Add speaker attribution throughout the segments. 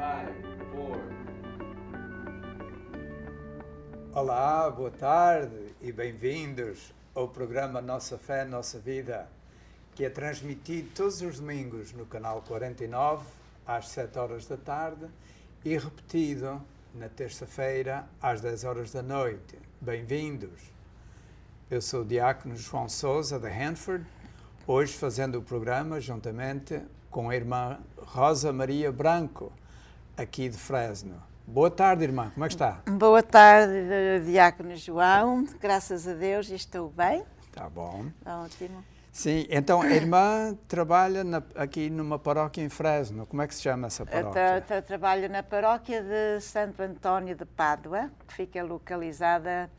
Speaker 1: 5, 4. Olá, boa tarde e bem-vindos ao programa Nossa Fé, Nossa Vida, que é transmitido todos os domingos no canal 49, às 7 horas da tarde, e repetido na terça-feira, às 10 horas da noite. Bem-vindos! Eu sou o diácono João Sousa, de Hanford, hoje fazendo o programa juntamente com a irmã Rosa Maria Branco, aqui de Fresno. Boa tarde, irmã, como é que está?
Speaker 2: Boa tarde, diácono João, graças a Deus estou bem.
Speaker 1: Está bom.
Speaker 2: Ótimo.
Speaker 1: Sim, então a irmã trabalha aqui numa paróquia em Fresno. Como é que se chama essa paróquia?
Speaker 2: Eu trabalho na paróquia de Santo António de Pádua, que fica localizada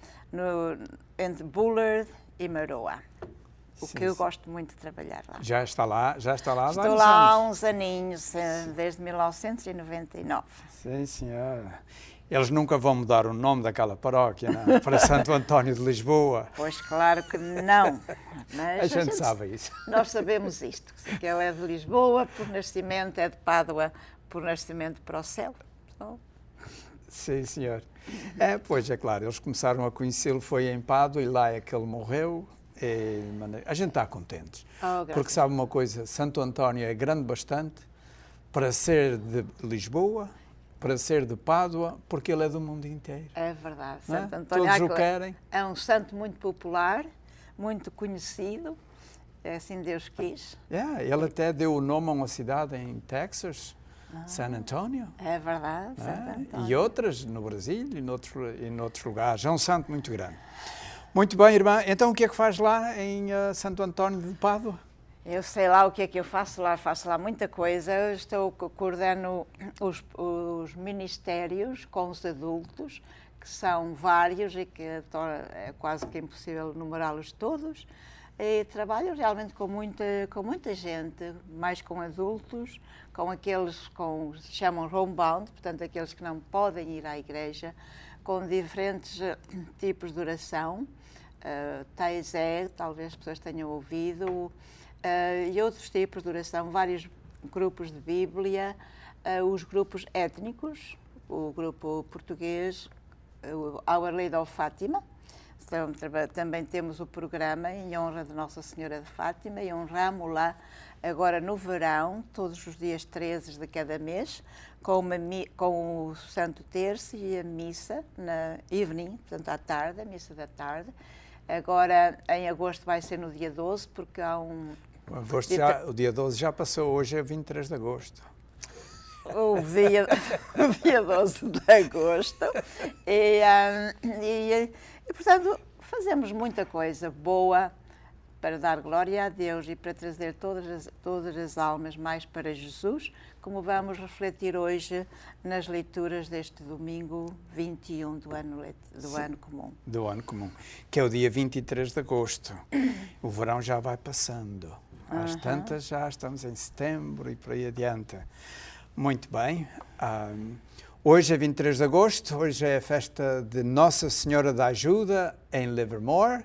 Speaker 2: entre Bullard e Maroa. O que eu gosto muito de trabalhar lá.
Speaker 1: Já está lá há
Speaker 2: Estou
Speaker 1: vários
Speaker 2: lá há
Speaker 1: anos.
Speaker 2: uns aninhos, desde 1999.
Speaker 1: Sim, senhora. Eles nunca vão mudar o nome daquela paróquia, não? Para Santo António de Lisboa.
Speaker 2: Pois claro que não. Mas
Speaker 1: A gente sabe isso.
Speaker 2: Nós sabemos isto, que ele é de Lisboa, por nascimento, é de Pádua, por nascimento para o céu. Então,
Speaker 1: sim, senhor. Pois é claro, eles começaram a conhecê-lo, foi em Pádua e lá é que ele morreu. A gente está contente, porque sabe uma coisa, Santo António é grande bastante para ser de Lisboa, para ser de Pádua, porque ele é do mundo inteiro.
Speaker 2: É verdade.
Speaker 1: Não é?
Speaker 2: Santo António
Speaker 1: Todos o querem.
Speaker 2: É um santo muito popular, muito conhecido, é assim Deus quis.
Speaker 1: Ele até deu o nome a uma cidade em Texas, San Antonio.
Speaker 2: É verdade, Santo António.
Speaker 1: E outras no Brasil e noutros lugares. É um santo muito grande. Muito bem, irmã. Então, o que é que faz lá em Santo António de Pádua?
Speaker 2: Eu sei lá o que é que eu faço lá muita coisa. Eu coordeno os ministérios com os adultos, que são vários e que é quase que impossível numerá-los todos. E trabalho realmente com muita gente, mais com adultos, com aqueles que se chamam homebound, portanto, aqueles que não podem ir à igreja, com diferentes tipos de oração. Taizé, talvez as pessoas tenham ouvido, e outros tipos de oração, vários grupos de Bíblia, os grupos étnicos, o grupo português, o Our Lady of Fátima. Também temos o programa em honra de Nossa Senhora de Fátima e honramos lá agora no verão, todos os dias 13 de cada mês, com o Santo Terço e a missa na evening, portanto à tarde, a missa da tarde. Agora, em agosto, vai ser no dia 12, porque há um...
Speaker 1: O dia 12 já passou, hoje é 23 de agosto.
Speaker 2: O dia 12 de agosto. E, portanto, fazemos muita coisa boa para dar glória a Deus e para trazer todas as almas mais para Jesus, como vamos refletir hoje nas leituras deste domingo 21 do ano comum.
Speaker 1: Do ano comum, que é o dia 23 de agosto. O verão já vai passando. Às tantas já estamos em setembro e por aí adiante. Muito bem. Hoje é 23 de agosto, hoje é a festa de Nossa Senhora da Ajuda em Livermore.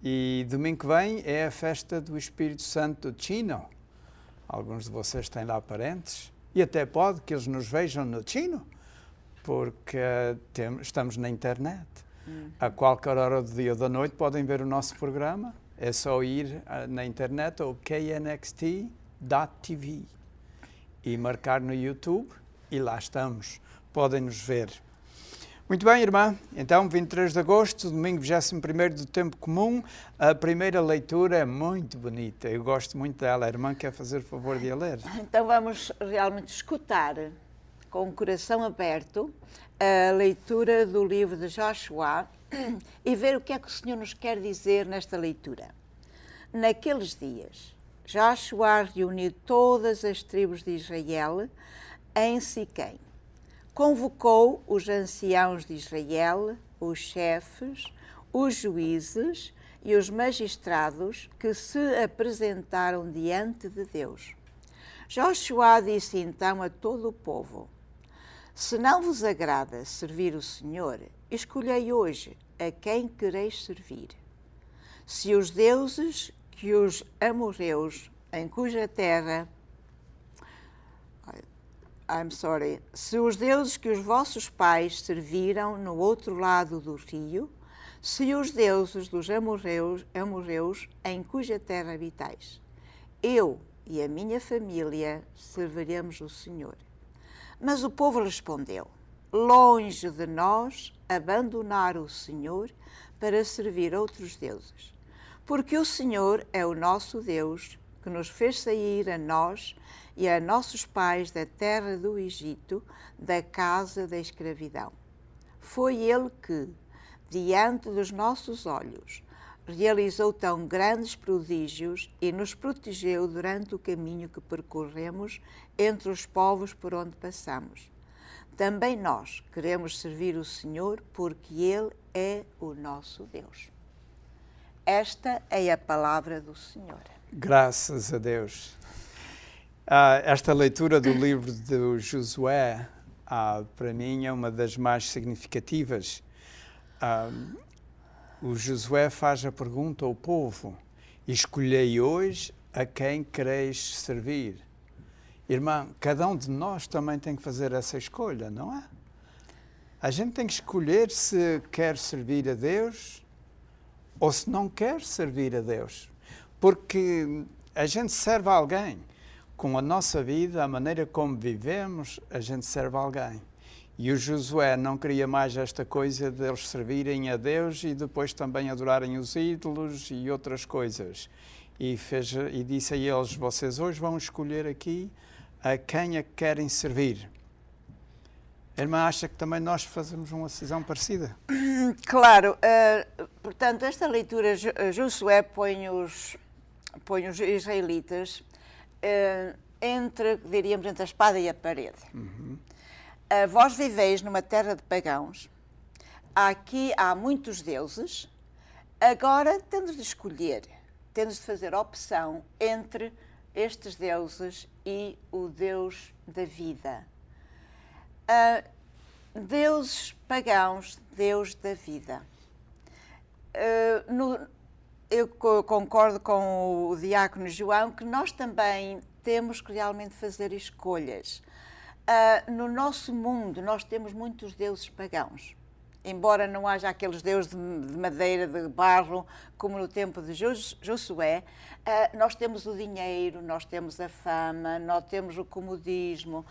Speaker 1: E domingo que vem é a festa do Espírito Santo de Chino. Alguns de vocês têm lá parentes e até pode que eles nos vejam no Chino, porque estamos na internet. A qualquer hora do dia ou da noite podem ver o nosso programa. É só ir na internet ao knxt.tv e marcar no YouTube e lá estamos. Podem nos ver. Muito bem, irmã. Então, 23 de agosto, domingo 21º do tempo comum. A primeira leitura é muito bonita. Eu gosto muito dela. A irmã quer fazer o favor de a ler.
Speaker 2: Então, vamos realmente escutar, com o coração aberto, a leitura do livro de Josué e ver o que é que o Senhor nos quer dizer nesta leitura. Naqueles dias, Josué reuniu todas as tribos de Israel em Siquém. Convocou os anciãos de Israel, os chefes, os juízes e os magistrados que se apresentaram diante de Deus. Josué disse então a todo o povo: se não vos agrada servir o Senhor, escolhei hoje a quem quereis servir. Se os deuses que os amorreus, em cuja terra Se os deuses que os vossos pais serviram no outro lado do rio, se os deuses dos amorreus em cuja terra habitais, eu e a minha família serviremos o Senhor. Mas o povo respondeu: longe de nós abandonar o Senhor para servir outros deuses, porque o Senhor é o nosso Deus, que nos fez sair a nós e a nossos pais da terra do Egito, da casa da escravidão. Foi Ele que, diante dos nossos olhos, realizou tão grandes prodígios e nos protegeu durante o caminho que percorremos entre os povos por onde passamos. Também nós queremos servir o Senhor, porque Ele é o nosso Deus. Esta é a palavra do Senhor.
Speaker 1: Graças a Deus. Esta leitura do livro de Josué, para mim, é uma das mais significativas. O Josué faz a pergunta ao povo: escolhei hoje a quem quereis servir. Irmã, cada um de nós também tem que fazer essa escolha, não é? A gente tem que escolher se quer servir a Deus ou se não quer servir a Deus. Porque a gente serve a alguém. Com a nossa vida, a maneira como vivemos, a gente serve a alguém. E o Josué não queria mais esta coisa de eles servirem a Deus e depois também adorarem os ídolos e outras coisas. E disse a eles: vocês hoje vão escolher aqui a quem é que querem servir. A irmã acha que também nós fazemos uma decisão parecida?
Speaker 2: Claro. Portanto, esta leitura, Josué põe os israelitas entre a espada e a parede. Vós viveis numa terra de pagãos, aqui há muitos deuses, agora tendes de escolher, tendes de fazer opção entre estes deuses e o Deus da vida. Deuses pagãos, Deus da vida. Eu concordo com o diácono João que nós também temos que realmente fazer escolhas. No nosso mundo, nós temos muitos deuses pagãos. Embora não haja aqueles deuses de madeira, de barro, como no tempo de Josué, nós temos o dinheiro, nós temos a fama, nós temos o comodismo,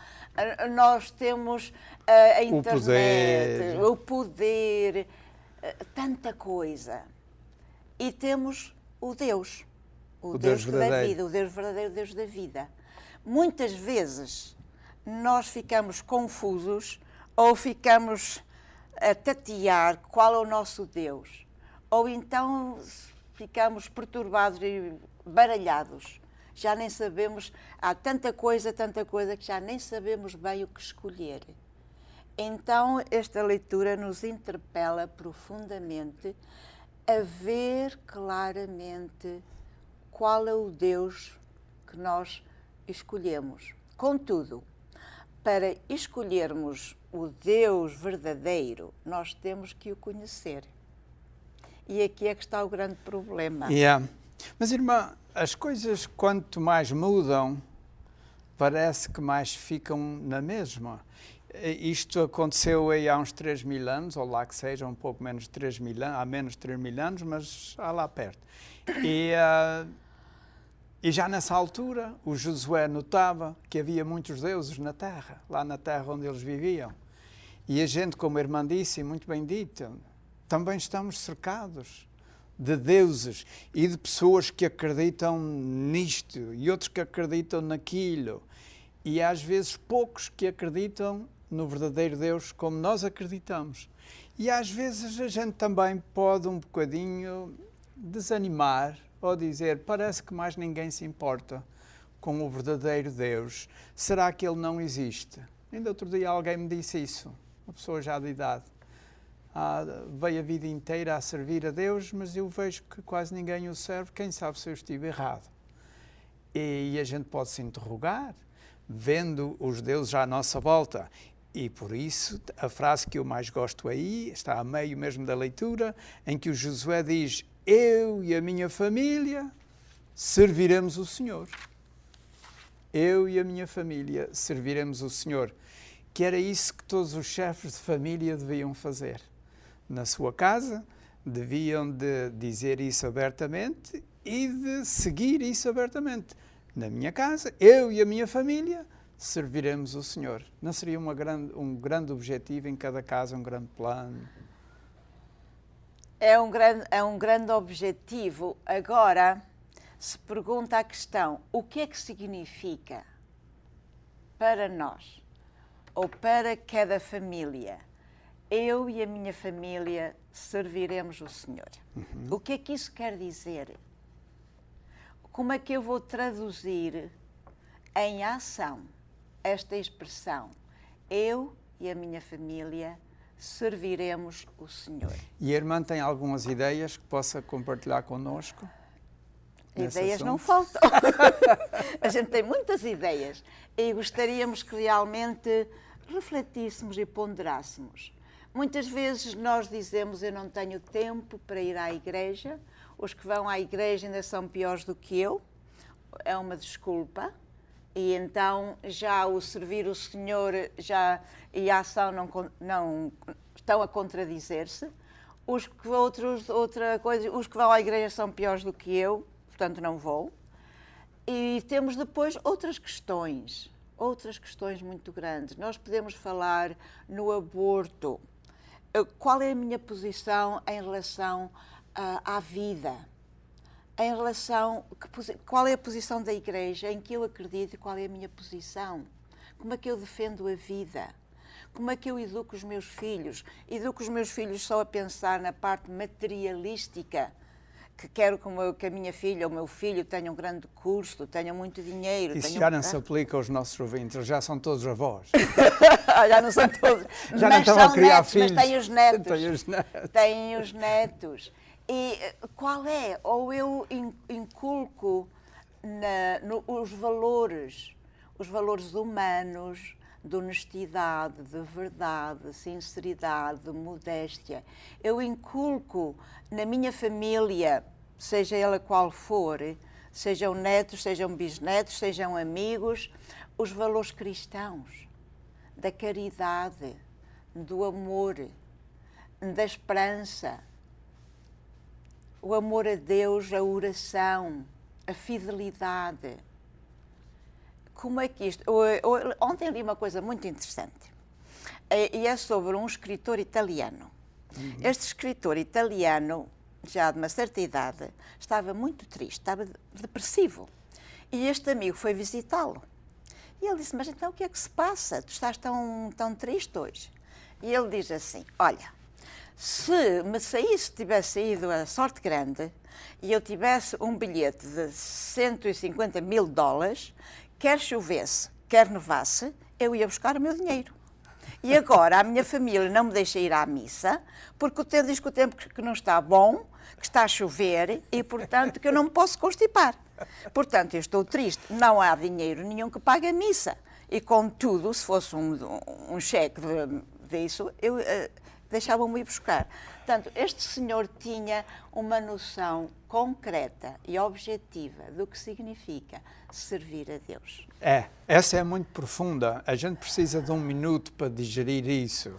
Speaker 2: nós temos a internet, o poder, tanta coisa. E temos o Deus da vida, o Deus verdadeiro, o Deus da vida. Muitas vezes nós ficamos confusos ou ficamos a tatear qual é o nosso Deus. Ou então ficamos perturbados e baralhados. Já nem sabemos, há tanta coisa que já nem sabemos bem o que escolher. Então esta leitura nos interpela profundamente a ver claramente qual é o Deus que nós escolhemos. Contudo, para escolhermos o Deus verdadeiro, nós temos que o conhecer. E aqui é que está o grande problema.
Speaker 1: Mas, irmã, as coisas quanto mais mudam, parece que mais ficam na mesma. Isto aconteceu aí há uns 3.000 anos, ou lá que seja, um pouco menos de 3.000 anos, há menos de 3.000 anos, mas há lá perto. E já nessa altura, o Josué notava que havia muitos deuses na terra, lá na terra onde eles viviam. E a gente, como a irmã disse, muito bem dita, também estamos cercados de deuses e de pessoas que acreditam nisto e outros que acreditam naquilo. E às vezes poucos que acreditam no verdadeiro Deus como nós acreditamos. E às vezes a gente também pode um bocadinho desanimar ou dizer: parece que mais ninguém se importa com o verdadeiro Deus. Será que Ele não existe? Ainda outro dia alguém me disse isso, uma pessoa já de idade. Veio a vida inteira a servir a Deus, mas eu vejo que quase ninguém o serve. Quem sabe se eu estive errado? E a gente pode se interrogar, vendo os deuses à nossa volta. E por isso, a frase que eu mais gosto aí, está a meio mesmo da leitura, em que o Josué diz: eu e a minha família serviremos o Senhor. eu e a minha família serviremos o Senhor. Que era isso que todos os chefes de família deviam fazer. Na sua casa, deviam de dizer isso abertamente e de seguir isso abertamente. Na minha casa, eu e a minha família serviremos o Senhor. Não seria um grande objetivo em cada casa, um grande plano?
Speaker 2: É um grande objetivo. Agora, se pergunta a questão, o que é que significa para nós, ou para cada família, eu e a minha família serviremos o Senhor? O que é que isso quer dizer? Como é que eu vou traduzir em ação esta expressão? Eu e a minha família serviremos o Senhor.
Speaker 1: E a irmã tem algumas ideias que possa compartilhar connosco?
Speaker 2: Ideias não faltam. A gente tem muitas ideias e gostaríamos que realmente refletíssemos e ponderássemos. Muitas vezes nós dizemos: eu não tenho tempo para ir à igreja. Os que vão à igreja ainda são piores do que eu. É uma desculpa. E então já o servir o Senhor e a ação não estão a contradizer-se. Os que vão à igreja são piores do que eu, portanto não vou. E temos depois outras questões muito grandes. Nós podemos falar no aborto. Qual é a minha posição em relação à vida? Em relação, qual é a posição da igreja em que eu acredito e qual é a minha posição? Como é que eu defendo a vida? Como é que eu educo os meus filhos? Educo os meus filhos só a pensar na parte materialística, que quero que a minha filha ou o meu filho tenham um grande curso, tenham muito dinheiro.
Speaker 1: Isso já não se aplica aos nossos ouvintes, já são todos avós.
Speaker 2: Já não são todos.
Speaker 1: Já não estão a criar filhos.
Speaker 2: Mas têm os netos.
Speaker 1: Têm
Speaker 2: os netos. E qual é? Ou eu inculco os valores humanos, de honestidade, de verdade, de sinceridade, de modéstia. Eu inculco na minha família, seja ela qual for, sejam netos, sejam bisnetos, sejam amigos, os valores cristãos, da caridade, do amor, da esperança, o amor a Deus, a oração, a fidelidade. Como é que isto... Ontem li uma coisa muito interessante, e é sobre um escritor italiano. Este escritor italiano, já de uma certa idade, estava muito triste, estava depressivo. E este amigo foi visitá-lo. E ele disse: mas então o que é que se passa? Tu estás tão triste hoje? E ele diz assim: olha, se tivesse saído a sorte grande e eu tivesse um bilhete de $150 mil, quer chovesse, quer nevasse, eu ia buscar o meu dinheiro. E agora a minha família não me deixa ir à missa, porque o tempo diz que o tempo que não está bom, que está a chover e, portanto, que eu não me posso constipar. Portanto, eu estou triste, não há dinheiro nenhum que pague a missa. E, contudo, se fosse um cheque disso, eu deixava-me ir buscar. Portanto, este senhor tinha uma noção concreta e objetiva do que significa servir a Deus.
Speaker 1: Essa é muito profunda. A gente precisa de um minuto para digerir isso.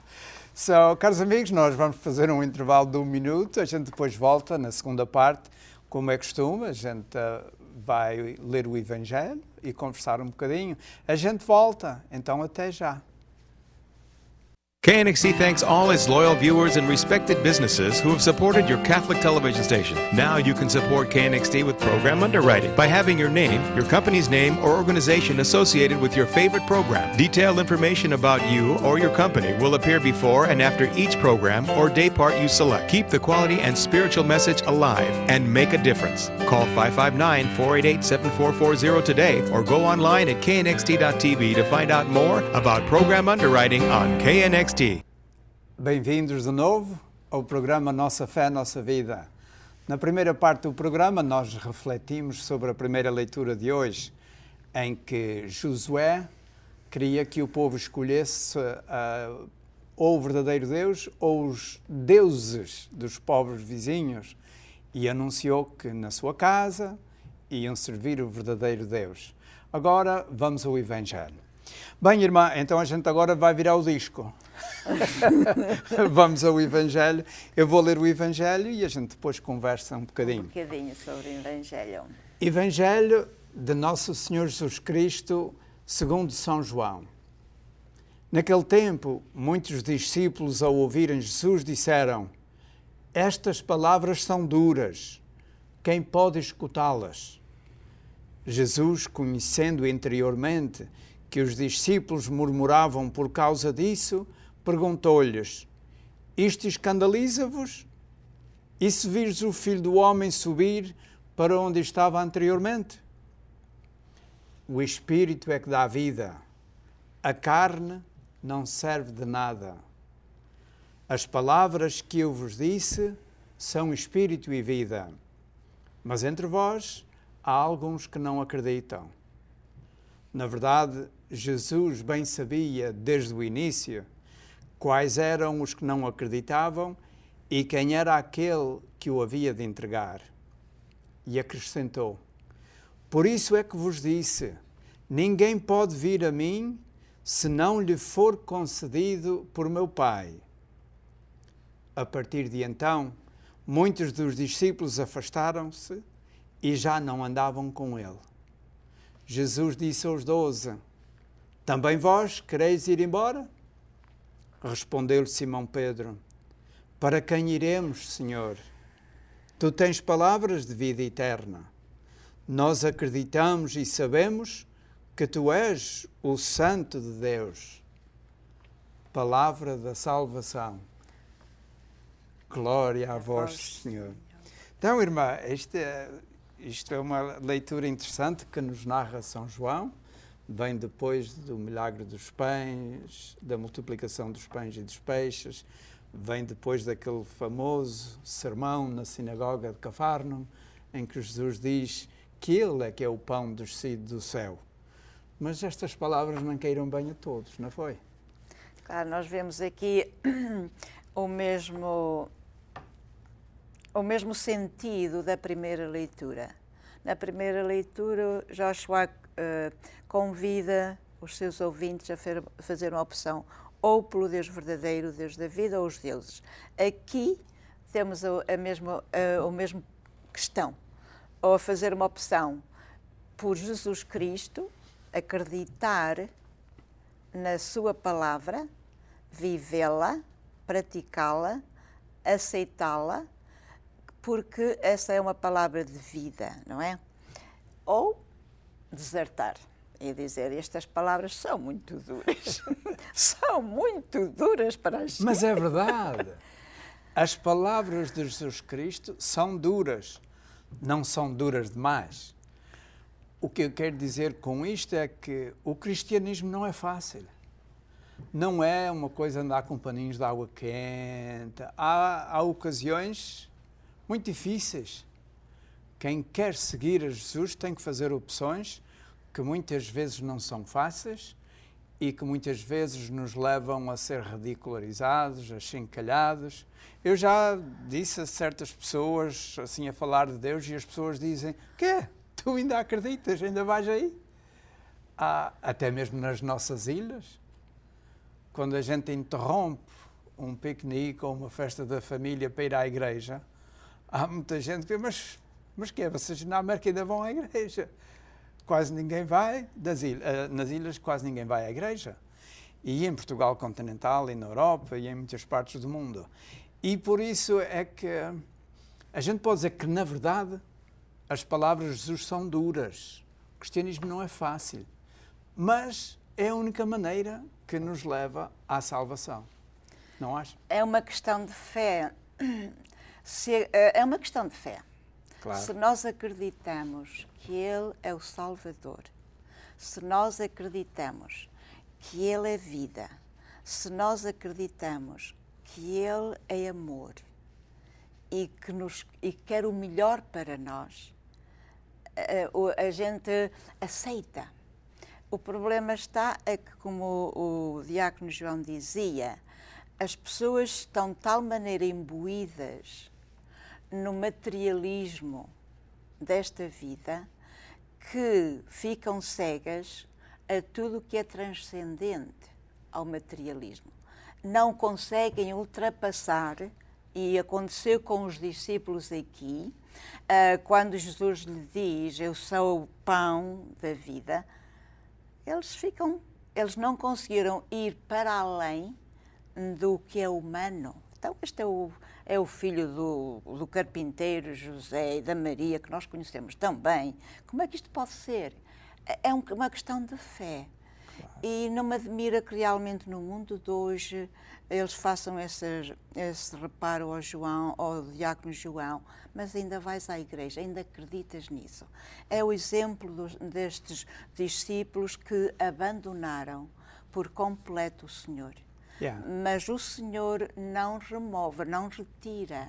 Speaker 1: Caros amigos, nós vamos fazer um intervalo de 1 minuto, a gente depois volta na segunda parte. Como é costume, a gente vai ler o Evangelho e conversar um bocadinho. A gente volta, então até já.
Speaker 3: KNXT thanks all its loyal viewers and respected businesses who have supported your Catholic television station. Now you can support KNXT with program underwriting by having your name, your company's name, or organization associated with your favorite program. Detailed information about you or your company will appear before and after each program or day part you select. Keep the quality and spiritual message alive and make a difference. Call 559-488-7440 today or go online at knxt.tv to find out more about program underwriting on KNXT.
Speaker 1: Bem-vindos de novo ao programa Nossa Fé, Nossa Vida. Na primeira parte do programa, nós refletimos sobre a primeira leitura de hoje, em que Josué queria que o povo escolhesse ou o verdadeiro Deus ou os deuses dos povos vizinhos, e anunciou que na sua casa iam servir o verdadeiro Deus. Agora vamos ao Evangelho. Bem, irmã, então a gente agora vai virar o disco. Vamos ao Evangelho. Eu vou ler o Evangelho e a gente depois conversa um bocadinho.
Speaker 2: Um bocadinho sobre o Evangelho.
Speaker 1: Evangelho de Nosso Senhor Jesus Cristo, segundo São João. Naquele tempo, muitos discípulos, ao ouvirem Jesus, disseram: estas palavras são duras, quem pode escutá-las? Jesus, conhecendo interiormente que os discípulos murmuravam por causa disso, perguntou-lhes: isto escandaliza-vos? E se vires o Filho do Homem subir para onde estava anteriormente? O Espírito é que dá vida, a carne não serve de nada. As palavras que eu vos disse são Espírito e vida, mas entre vós há alguns que não acreditam. Na verdade, Jesus bem sabia desde o início quais eram os que não acreditavam e quem era aquele que o havia de entregar. E acrescentou: por isso é que vos disse, ninguém pode vir a mim se não lhe for concedido por meu Pai. A partir de então, muitos dos discípulos afastaram-se e já não andavam com ele. Jesus disse aos 12: também vós quereis ir embora? Respondeu-lhe Simão Pedro: para quem iremos, Senhor? Tu tens palavras de vida eterna. Nós acreditamos e sabemos que tu és o Santo de Deus. Palavra da salvação. Glória a vós, Senhor. Então, irmã, isto é uma leitura interessante que nos narra São João. Vem depois do milagre dos pães, da multiplicação dos pães e dos peixes. Vem depois daquele famoso sermão na sinagoga de Cafarnaum, em que Jesus diz que Ele é que é o pão descido do céu. Mas estas palavras não caíram bem a todos, não foi?
Speaker 2: Claro, nós vemos aqui o mesmo sentido da primeira leitura. Na primeira leitura, Joshua convida os seus ouvintes a fazer uma opção ou pelo Deus verdadeiro, o Deus da vida, ou os deuses. Aqui temos a mesma questão, ou a fazer uma opção por Jesus Cristo, acreditar na sua palavra, vivê-la, praticá-la, aceitá-la, porque essa é uma palavra de vida, não é? Ou desertar e dizer: estas palavras são muito duras, são muito duras para a gente.
Speaker 1: Mas é verdade. As palavras de Jesus Cristo são duras, não são duras demais. O que eu quero dizer com isto é que o cristianismo não é fácil. Não é uma coisa andar com paninhos de água quente. Há ocasiões muito difíceis. Quem quer seguir a Jesus tem que fazer opções que muitas vezes não são fáceis e que muitas vezes nos levam a ser ridicularizados, achincalhados. Eu já disse a certas pessoas, assim, a falar de Deus, e as pessoas dizem: quê? Tu ainda acreditas? Ainda vais aí? Até mesmo nas nossas ilhas, quando a gente interrompe um piquenique ou uma festa da família para ir à igreja, há muita gente que diz: mas que é? Vocês na América ainda vão à igreja? Quase ninguém vai, nas ilhas quase ninguém vai à igreja. E em Portugal continental, e na Europa, e em muitas partes do mundo. E por isso é que a gente pode dizer que, na verdade, as palavras de Jesus são duras. O cristianismo não é fácil, mas é a única maneira que nos leva à salvação. Não acha?
Speaker 2: É uma questão de fé. É uma questão de fé.
Speaker 1: Claro.
Speaker 2: Se nós acreditamos que Ele é o Salvador, se nós acreditamos que Ele é vida, se nós acreditamos que Ele é amor e que quer o melhor para nós, a gente aceita. O problema está é que, como o diácono João dizia, as pessoas estão de tal maneira imbuídas no materialismo desta vida que ficam cegas a tudo o que é transcendente ao materialismo. Não conseguem ultrapassar, e aconteceu com os discípulos aqui, quando Jesus lhe diz, eu sou o pão da vida, eles não conseguiram ir para além do que é humano. Então, este é o filho do carpinteiro José e da Maria, que nós conhecemos tão bem. Como é que isto pode ser? É uma questão de fé. Claro. E não me admira que realmente no mundo de hoje eles façam esse reparo ao diácono João, mas ainda vais à igreja, ainda acreditas nisso. É o exemplo destes discípulos que abandonaram por completo o Senhor.
Speaker 1: Yeah.
Speaker 2: Mas o Senhor não remove, não retira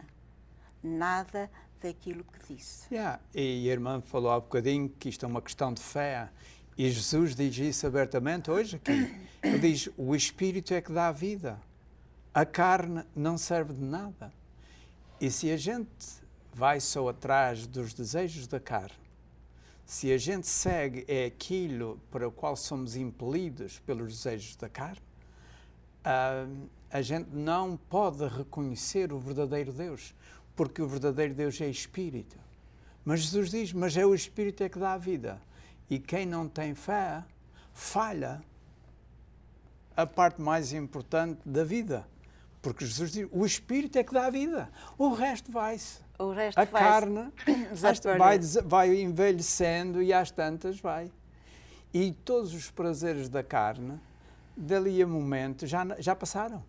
Speaker 2: nada daquilo que disse.
Speaker 1: Yeah. E a irmã falou há bocadinho que isto é uma questão de fé. E Jesus diz isso abertamente hoje aqui. Ele diz, o Espírito é que dá a vida. A carne não serve de nada. E se a gente vai só atrás dos desejos da carne, se a gente segue aquilo para o qual somos impelidos pelos desejos da carne, a gente não pode reconhecer o verdadeiro Deus, porque o verdadeiro Deus é Espírito. Mas Jesus diz, mas é o Espírito é que dá a vida. E quem não tem fé, falha a parte mais importante da vida. Porque Jesus diz, o Espírito é que dá a vida. O resto vai-se. A carne vai envelhecendo e às tantas vai. E todos os prazeres da carne, dali a momento, já passaram.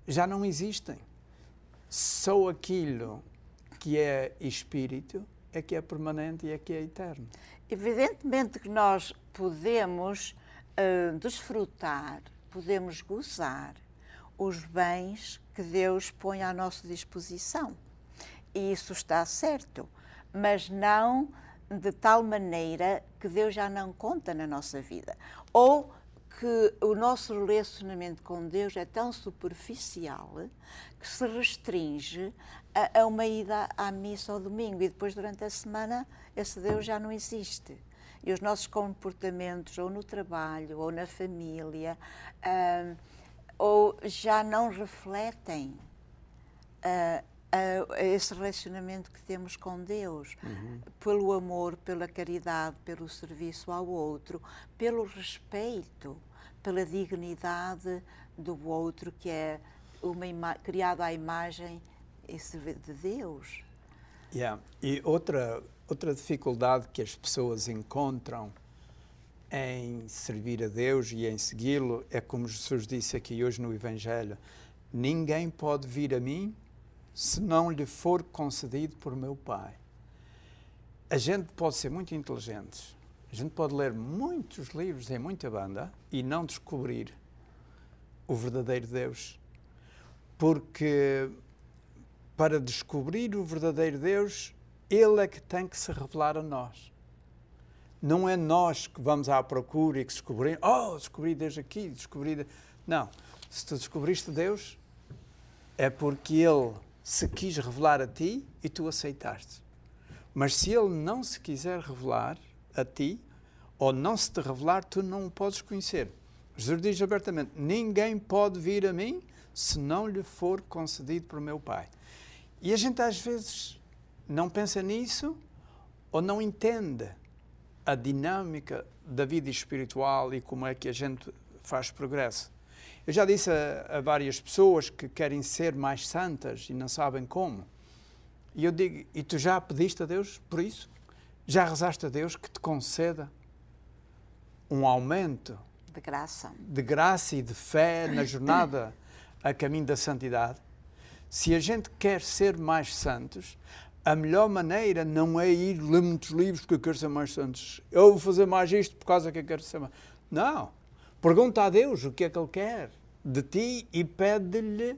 Speaker 1: Já não existem. Só aquilo que é Espírito é que é permanente e é que é eterno.
Speaker 2: Evidentemente que nós podemos desfrutar, podemos gozar os bens que Deus põe à nossa disposição. E isso está certo, mas não de tal maneira que Deus já não conta na nossa vida. Ou que o nosso relacionamento com Deus é tão superficial que se restringe a uma ida à missa ao domingo e depois durante a semana esse Deus já não existe. E os nossos comportamentos, ou no trabalho, ou na família, ou já não refletem esse relacionamento que temos com Deus, pelo amor, pela caridade, pelo serviço ao outro, pelo respeito, pela dignidade do outro, que é criado à imagem de Deus.
Speaker 1: Yeah. E outra dificuldade que as pessoas encontram em servir a Deus e em segui-lo é como Jesus disse aqui hoje no Evangelho, ninguém pode vir a mim se não lhe for concedido por meu Pai. A gente pode ser muito inteligente, a gente pode ler muitos livros em muita banda e não descobrir o verdadeiro Deus. Porque para descobrir o verdadeiro Deus, Ele é que tem que se revelar a nós. Não é nós que vamos à procura e que descobrimos, descobri Deus aqui, Não, se tu descobriste Deus, é porque Ele se quis revelar a ti e tu aceitaste. Mas se Ele não se quiser revelar a ti, ou não se te revelar, tu não o podes conhecer. Jesus diz abertamente, ninguém pode vir a mim se não lhe for concedido por meu Pai. E a gente às vezes não pensa nisso ou não entende a dinâmica da vida espiritual e como é que a gente faz progresso. Eu já disse a várias pessoas que querem ser mais santas e não sabem como. E eu digo, e tu já pediste a Deus por isso? Já rezaste a Deus que te conceda um aumento de graça e de fé na jornada a caminho da santidade? Se a gente quer ser mais santos, a melhor maneira não é ir ler muitos livros porque eu quero ser mais santos. Eu vou fazer mais isto por causa que eu quero ser mais... Não. Pergunta a Deus o que é que Ele quer de ti e pede-lhe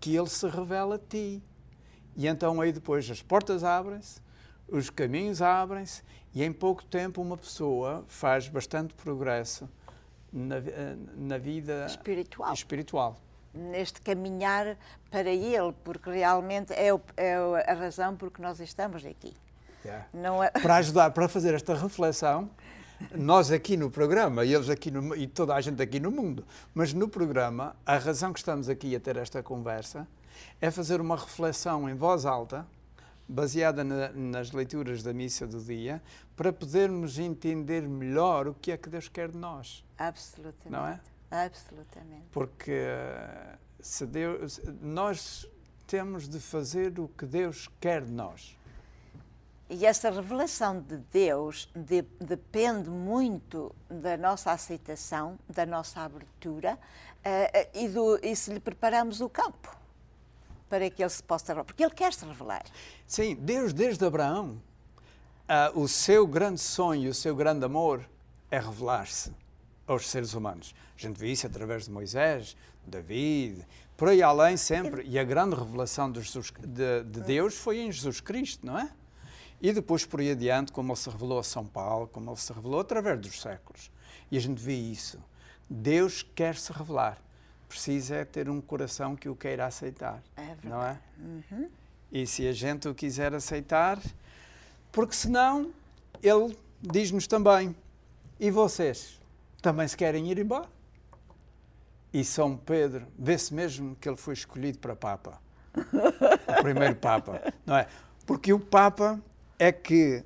Speaker 1: que Ele se revele a ti. E então aí depois as portas abrem-se, os caminhos abrem-se e em pouco tempo uma pessoa faz bastante progresso na vida espiritual.
Speaker 2: Neste caminhar para Ele, porque realmente é a razão por que nós estamos aqui.
Speaker 1: Yeah.
Speaker 2: Não é...
Speaker 1: Para ajudar, para fazer esta reflexão, nós aqui no programa, e eles aqui e toda a gente aqui no mundo, mas no programa, a razão que estamos aqui a ter esta conversa é fazer uma reflexão em voz alta, baseada nas leituras da missa do dia, para podermos entender melhor o que é que Deus quer de nós.
Speaker 2: Absolutamente.
Speaker 1: Não é?
Speaker 2: Absolutamente.
Speaker 1: Porque nós temos de fazer o que Deus quer de nós.
Speaker 2: E essa revelação de Deus depende muito da nossa aceitação, da nossa abertura e se lhe preparamos o campo para que ele se possa revelar. Porque ele quer se revelar.
Speaker 1: Sim, Deus, desde Abraão, o seu grande sonho, o seu grande amor é revelar-se aos seres humanos. A gente vê isso através de Moisés, David, por aí além sempre. E a grande revelação de Deus foi em Jesus Cristo, não é? E depois, por aí adiante, como ele se revelou a São Paulo, como ele se revelou através dos séculos. E a gente vê isso. Deus quer se revelar. Precisa é ter um coração que o queira aceitar.
Speaker 2: É verdade.
Speaker 1: Não é?
Speaker 2: Uhum.
Speaker 1: E se a gente o quiser aceitar, porque senão, ele diz-nos também, e vocês também se querem ir embora? E São Pedro, vê-se mesmo que ele foi escolhido para Papa. O primeiro Papa, não é? Porque o Papa é que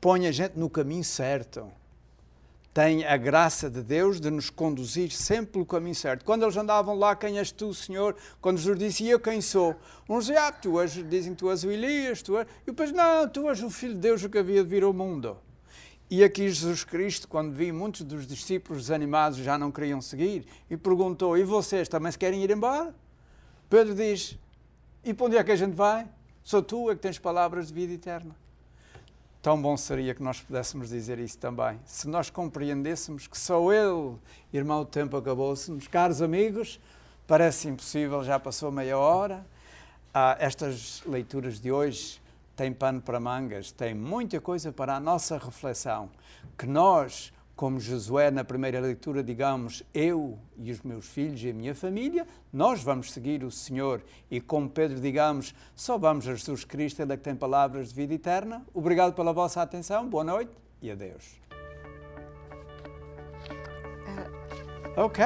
Speaker 1: põe a gente no caminho certo. Tem a graça de Deus de nos conduzir sempre pelo caminho certo. Quando eles andavam lá, quem és tu, Senhor? Quando Jesus disse, e eu quem sou? Uns diziam, dizem tu és o Elias, tu és... E depois, não, tu és o Filho de Deus que havia de vir ao mundo. E aqui Jesus Cristo, quando vi muitos dos discípulos desanimados já não queriam seguir, e perguntou, e vocês também se querem ir embora? Pedro diz, e para onde é que a gente vai? Sou tu é que tens palavras de vida eterna. Tão bom seria que nós pudéssemos dizer isso também. Se nós compreendêssemos que só Ele, irmão, o tempo acabou-se. Meus caros amigos, parece impossível, já passou meia hora. Estas leituras de hoje têm pano para mangas, têm muita coisa para a nossa reflexão. Que nós, como Josué na primeira leitura, digamos, eu e os meus filhos e a minha família, nós vamos seguir o Senhor. E como Pedro, digamos, só vamos a Jesus Cristo, Ele é que tem palavras de vida eterna. Obrigado pela vossa atenção, boa noite e adeus. Ok.